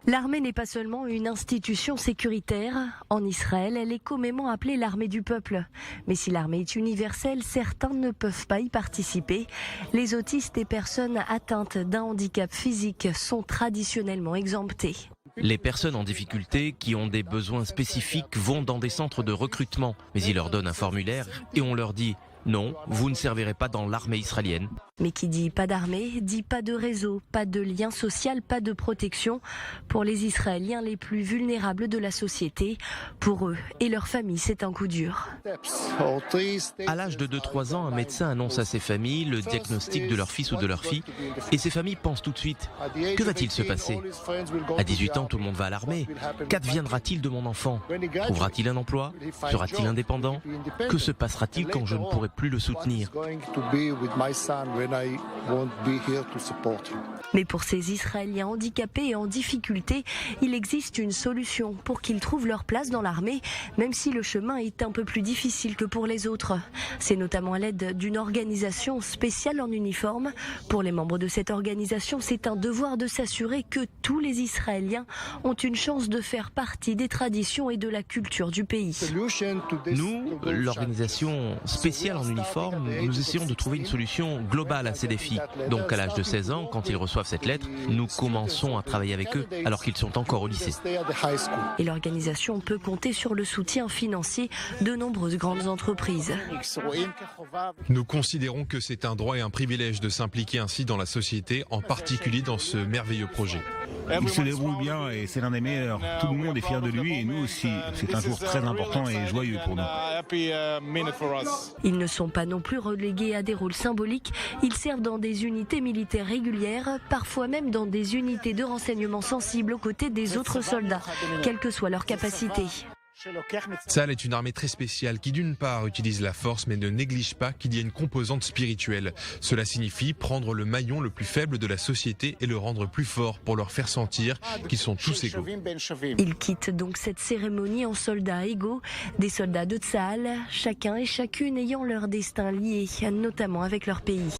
L'armée n'est pas seulement une institution sécuritaire. En Israël, elle est communément appelée l'armée du peuple. Mais si l'armée est universelle, certains ne peuvent pas y participer. Les autistes et personnes atteintes d'un handicap physique sont traditionnellement exemptés. Les personnes en difficulté qui ont des besoins spécifiques vont dans des centres de recrutement, mais ils leur donnent un formulaire et on leur dit « Non, vous ne servirez pas dans l'armée israélienne ». Mais qui dit pas d'armée, dit pas de réseau, pas de lien social, pas de protection pour les Israéliens les plus vulnérables de la société. Pour eux et leurs familles, c'est un coup dur. À l'âge de 2-3 ans, un médecin annonce à ses familles le diagnostic de leur fils ou de leur fille et ces familles pensent tout de suite « Que va-t-il se passer ?» À 18 ans, tout le monde va à l'armée. Qu'adviendra-t-il de mon enfant? Trouvera-t-il un emploi? Sera-t-il indépendant? Que se passera-t-il quand je ne pourrai plus le soutenir? Mais pour ces Israéliens handicapés et en difficulté, il existe une solution pour qu'ils trouvent leur place dans l'armée, même si le chemin est un peu plus difficile que pour les autres. C'est notamment à l'aide d'une organisation spéciale en uniforme. Pour les membres de cette organisation, c'est un devoir de s'assurer que tous les Israéliens ont une chance de faire partie des traditions et de la culture du pays. Nous, l'organisation spéciale en uniforme, nous essayons de trouver une solution globale à ces défis. Donc à l'âge de 16 ans, quand ils reçoivent cette lettre, nous commençons à travailler avec eux alors qu'ils sont encore au lycée. Et l'organisation peut compter sur le soutien financier de nombreuses grandes entreprises. Nous considérons que c'est un droit et un privilège de s'impliquer ainsi dans la société, en particulier dans ce merveilleux projet. Il se déroule bien et c'est l'un des meilleurs. Tout le monde est fier de lui et nous aussi. C'est un jour très important et joyeux pour nous. Ils ne sont pas non plus relégués à des rôles symboliques. Ils servent dans des unités militaires régulières, parfois même dans des unités de renseignement sensibles aux côtés des autres soldats, quelle que soit leur capacité. Tsahal est une armée très spéciale qui d'une part utilise la force mais ne néglige pas qu'il y a une composante spirituelle. Cela signifie prendre le maillon le plus faible de la société et le rendre plus fort pour leur faire sentir qu'ils sont tous égaux. Ils quittent donc cette cérémonie en soldats égaux, des soldats de Tsahal, chacun et chacune ayant leur destin lié, notamment avec leur pays.